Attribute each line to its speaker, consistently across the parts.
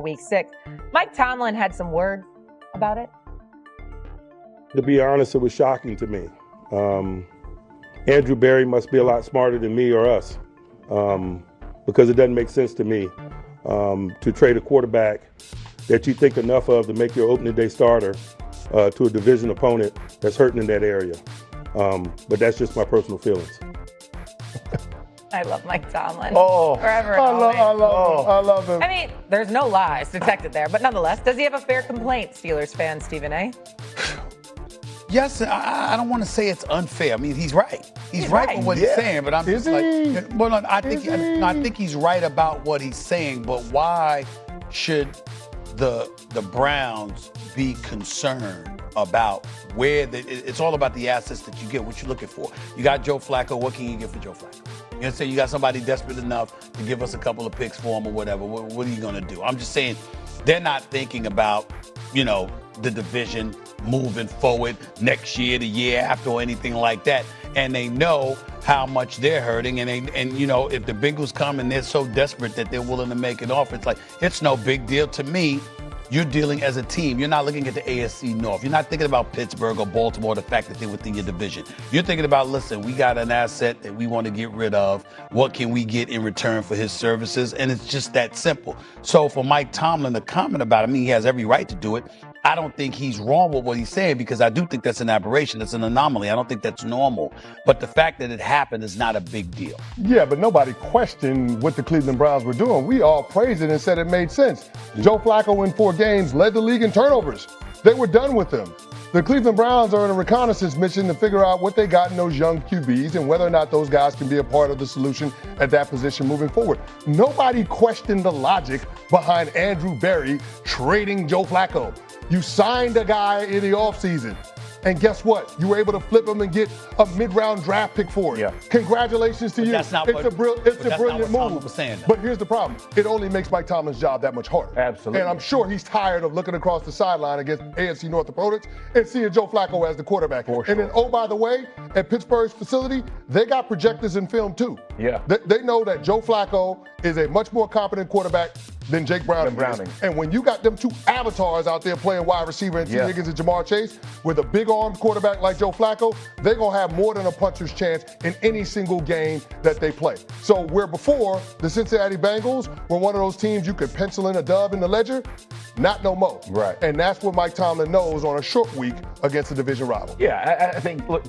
Speaker 1: Week 6. Mike Tomlin had some words about it.
Speaker 2: To be honest, it was shocking to me. Andrew Berry must be a lot smarter than me or us, because it doesn't make sense to me to trade a quarterback that you think enough of to make your opening day starter to a division opponent that's hurting in that area. But that's just my personal feelings.
Speaker 1: I love Mike Tomlin.
Speaker 3: Oh,
Speaker 1: Forever.
Speaker 3: I love him.
Speaker 1: I mean, there's no lies detected there, but nonetheless, does he have a fair complaint, Steelers fan Stephen A?
Speaker 4: Yes, I don't want to say it's unfair. I mean, he's right. He's right with what he's saying, but I'm just like, well, no, I think he's right about what he's saying, but why should the Browns be concerned about where it's all about the assets that you get, what you're looking for. You got Joe Flacco, what can you get for Joe Flacco? You know, say you got somebody desperate enough to give us a couple of picks for him or whatever. What are you going to do? I'm just saying they're not thinking about, you know, the division moving forward next year, the year after, or anything like that. And they know how much they're hurting. And you know, if the Bengals come and they're so desperate that they're willing to make an offer, it's like, it's no big deal to me. You're dealing as a team. You're not looking at the AFC North. You're not thinking about Pittsburgh or Baltimore, the fact that they're within your division. You're thinking about, listen, we got an asset that we want to get rid of. What can we get in return for his services? And it's just that simple. So for Mike Tomlin to comment about it, I mean, he has every right to do it. I don't think he's wrong with what he's saying, because I do think that's an aberration. It's an anomaly. I don't think that's normal. But the fact that it happened is not a big deal.
Speaker 3: Yeah, but nobody questioned what the Cleveland Browns were doing. We all praised it and said it made sense. Joe Flacco in 4 games led the league in turnovers. They were done with him. The Cleveland Browns are on a reconnaissance mission to figure out what they got in those young QBs and whether or not those guys can be a part of the solution at that position moving forward. Nobody questioned the logic behind Andrew Berry trading Joe Flacco. You signed a guy in the offseason, and guess what? You were able to flip him and get a mid-round draft pick for it. Yeah. Congratulations to you.
Speaker 4: That's not
Speaker 3: it's a brilliant move.
Speaker 4: Was saying,
Speaker 3: but here's the problem. It only makes Mike Tomlin's job that much harder.
Speaker 5: Absolutely.
Speaker 3: And I'm sure he's tired of looking across the sideline against AFC North opponents and seeing Joe Flacco as the quarterback.
Speaker 5: For sure.
Speaker 3: And then, oh, by the way, at Pittsburgh's facility, they got projectors in film too.
Speaker 5: Yeah.
Speaker 3: They know that Joe Flacco is a much more competent quarterback than Jake Browning. And when you got them two avatars out there playing wide receiver and T. Higgins and Jamar Chase with a big-armed quarterback like Joe Flacco, they're going to have more than a puncher's chance in any single game that they play. So where before, the Cincinnati Bengals were one of those teams you could pencil in a dub in the ledger, not no more.
Speaker 5: Right.
Speaker 3: And that's what Mike Tomlin knows on a short week against a division rival.
Speaker 5: Yeah, I think, look,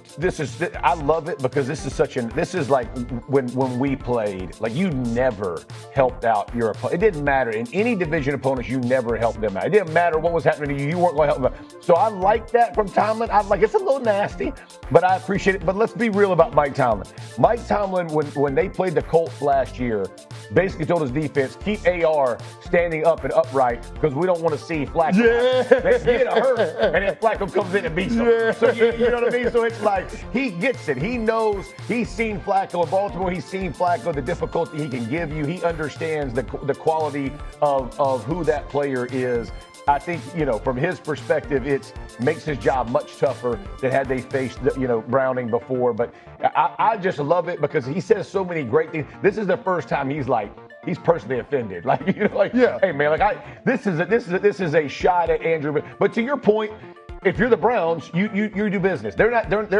Speaker 5: I love it because this is like when we played, like you never helped out your opponent. It didn't matter. In any division opponents, you never helped them out. It didn't matter what was happening to you. You weren't going to help them out. So I like that from Tomlin. I like it's a little nasty, but I appreciate it. But let's be real about Mike Tomlin. Mike Tomlin, when they played the Colts last year, basically told his defense, keep AR standing up and upright because we don't want to see Flacco.
Speaker 3: Yeah.
Speaker 5: They get hurt, and then Flacco comes in and beats him.
Speaker 3: Yeah.
Speaker 5: So you know what I mean? So it's like he gets it. He knows. He's seen Flacco in Baltimore. He's seen Flacco, the difficulty he can give you. He understands the quality of who that player is. I think, you know, from his perspective, it makes his job much tougher than had they faced, you know, Browning before. But I just love it because he says so many great things. This is the first time he's personally offended. Like, you know, like, hey man, like this is a shot at Andrew. But to your point, if you're the Browns, you do business. They're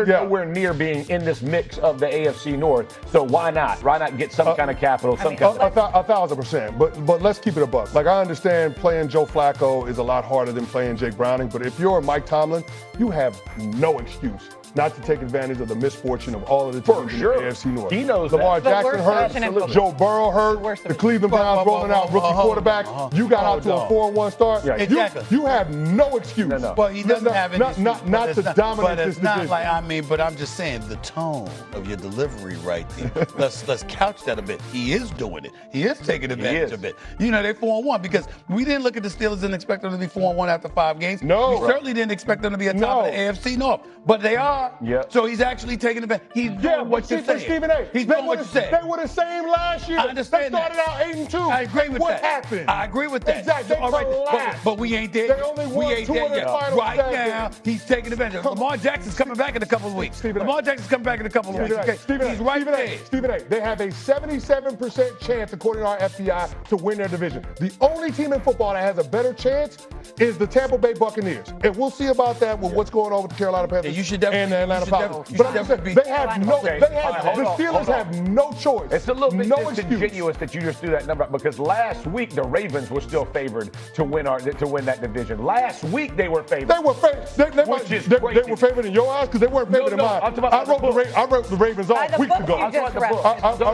Speaker 5: nowhere near being in this mix of the AFC North. So why not? Why not get some kind of capital?
Speaker 3: 1,000%. But let's keep it a buck. Like I understand playing Joe Flacco is a lot harder than playing Jake Browning. But if you're Mike Tomlin, you have no excuse not to take advantage of the misfortune of all of the teams in the AFC North.
Speaker 5: He knows
Speaker 3: Lamar
Speaker 5: that.
Speaker 3: Jackson hurt, Joe Burrow hurt, the Cleveland Browns rolling out rookie quarterback. You got out to a 4-1 start.
Speaker 4: Yeah, exactly.
Speaker 3: You have no excuse.
Speaker 4: No. Well, he doesn't have any excuse.
Speaker 3: Not to dominate this division.
Speaker 4: But it's not like, but I'm just saying the tone of your delivery right there. let's couch that a bit. He is doing it. He is taking advantage of it. You know, they're 4-1 because we didn't look at the Steelers and expect them to be 4-1 after 5 games.
Speaker 3: No.
Speaker 4: We certainly didn't expect them to be atop of the AFC North. But they are are.
Speaker 5: Yep.
Speaker 4: So he's actually taking advantage. He's doing what you're saying.
Speaker 3: Stephen A.
Speaker 4: He's doing what you said.
Speaker 3: They were the same last year.
Speaker 4: I understand
Speaker 3: They started out 8-2.
Speaker 4: I agree with
Speaker 3: what
Speaker 4: that.
Speaker 3: What happened?
Speaker 4: I agree with that.
Speaker 3: Exactly.
Speaker 4: All right, but we ain't there.
Speaker 3: They only won
Speaker 4: we ain't
Speaker 3: 2
Speaker 4: there
Speaker 3: of the
Speaker 4: yet.
Speaker 3: finals.
Speaker 4: Right now, he's taking advantage. Lamar Jackson's coming back in a couple of weeks. Lamar Jackson's coming back in a couple of weeks. Okay? He's right there.
Speaker 3: Stephen A. They have a 77% chance, according to our FBI, to win their division. The only team in football that has a better chance is the Tampa Bay Buccaneers. And we'll see about that with what's going on with the Carolina Panthers and the Atlanta Falcons. But I'm just saying, the Steelers have no choice.
Speaker 5: It's a little bit
Speaker 3: no
Speaker 5: disingenuous that you just threw that number up because last week the Ravens were still favored to win that division. Last week they were favored.
Speaker 3: They were favored. They were favored in your eyes because they weren't favored in mine. I wrote the Ravens off weeks ago.
Speaker 5: I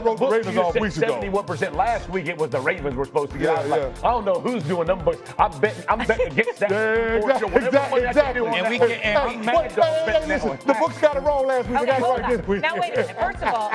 Speaker 3: wrote the Ravens off weeks ago.
Speaker 5: 71% last week it was the Ravens were supposed to get out. I don't know who's doing them, but I'm betting against that.
Speaker 3: Exactly. The books got it wrong last week.
Speaker 1: Okay, now wait a minute. First of all,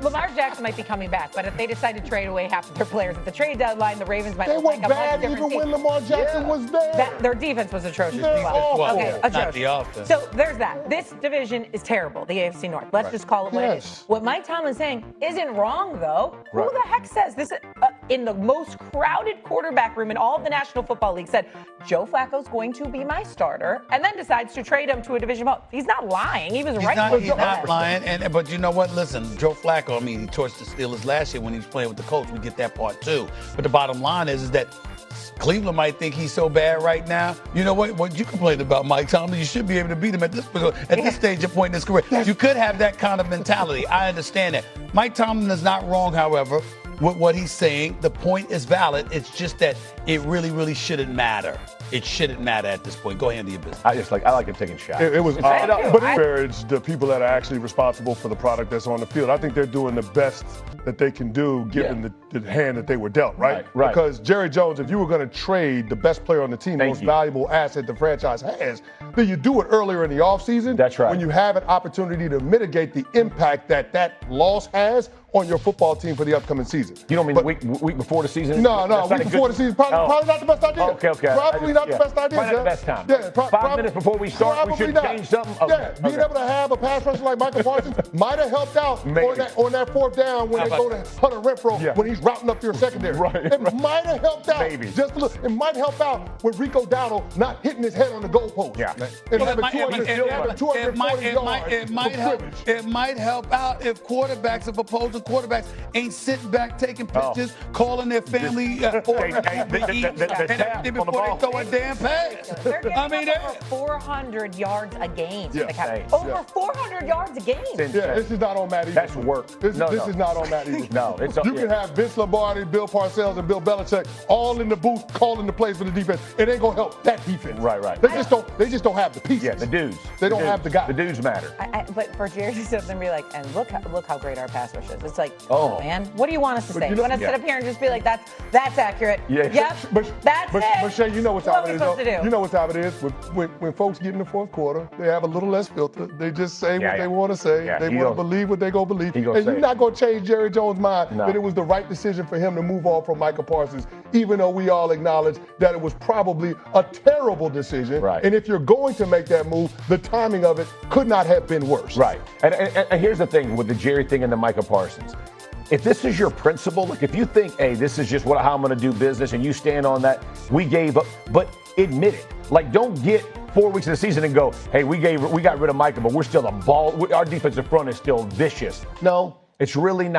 Speaker 1: Lamar Jackson might be coming back, but if they decide to trade away half of their players at the trade deadline, the Ravens might look like a much different team.
Speaker 3: They were bad even when Lamar Jackson was there.
Speaker 1: Their defense was atrocious.
Speaker 4: Okay,
Speaker 1: atrocious.
Speaker 4: not the offense.
Speaker 1: So there's that. This division is terrible, the AFC North. Let's just call it what it is. What Mike Tomlin's saying isn't wrong, though. Who the heck says this? In the most crowded quarterback room in all of the National Football League said, Joe Flacco's going to be my starter, and then decides to trade him to a division opponent. He's not lying. He was right.
Speaker 4: He's not lying. But you know what? Listen, Joe Flacco, he torched the Steelers last year when he was playing with the Colts. We get that part too. But the bottom line is that Cleveland might think he's so bad right now. You know what you complained about Mike Tomlin, you should be able to beat him at this stage of point in his career. You could have that kind of mentality. I understand that. Mike Tomlin is not wrong, however, with what he's saying. The point is valid. It's just that it really, really shouldn't matter. It shouldn't matter at this point. Go handle your business.
Speaker 5: I like him taking shots.
Speaker 3: It was odd, but it encouraged the people that are actually responsible for the product that's on the field. I think they're doing the best that they can do given the hand that they were dealt, right? Because Jerry Jones, if you were going to trade the best player on the team, the most valuable asset the franchise has, then you do it earlier in the offseason.
Speaker 5: That's right.
Speaker 3: When you have an opportunity to mitigate the impact that loss has on your football team for the upcoming season.
Speaker 5: You don't mean the week before the season?
Speaker 3: No, week before the season. Probably not the best idea.
Speaker 5: Okay.
Speaker 3: Probably not the best idea.
Speaker 5: Probably not the best time.
Speaker 3: Yeah,
Speaker 5: 5 minutes before we start, we should change something.
Speaker 3: Being able to have a pass rusher like Michael Parsons might have helped out on that fourth down when they go to Hunter Renfrow when he's routing up your secondary. It might have helped out. Just a little. It might help out with Rico Dowdle not hitting his head on the goalpost. And having 240 yards.
Speaker 4: It might help out if opposing quarterbacks ain't sitting back taking pictures, calling their family before they throw a damn pass.
Speaker 1: They're getting over 400 yards a game. Over 400 yards a game.
Speaker 3: This is not on Matt Eagles.
Speaker 5: That's work.
Speaker 3: This is not on Matt Eagles.
Speaker 5: No,
Speaker 3: you can have Vince Lombardi, Bill Parcells, and Bill Belichick all in the booth calling the plays for the defense. It ain't gonna help that defense.
Speaker 5: Right.
Speaker 3: They just don't have the pieces.
Speaker 5: Yeah, the dudes.
Speaker 3: They don't have the guys.
Speaker 5: The dudes matter.
Speaker 1: But for Jerry to sit up and be like, and look how great our pass rush is. It's like, oh man, what do you want us to say? You want us to sit up here and just be like, that's accurate. Yep, that's it.
Speaker 3: But Shay, you know what time it is.
Speaker 1: You
Speaker 3: know what time it is. When folks get in the fourth quarter, they have a little less filter. They just say what they want to say. They want to believe what they go believe. And you're not going to change Jerry Jones' mind that it was the right decision for him to move on from Michael Parsons, even though we all acknowledge that it was probably a terrible decision.
Speaker 5: Right.
Speaker 3: And if you're going to make that move, the timing of it could not have been worse.
Speaker 5: Right. And here's the thing with the Jerry thing and the Michael Parsons. If this is your principle, like if you think, hey, this is just how I'm going to do business and you stand on that, we gave up, but admit it. Like, don't get 4 weeks of the season and go, hey, we got rid of Michael, but we're still our defensive front is still vicious. No, it's really not.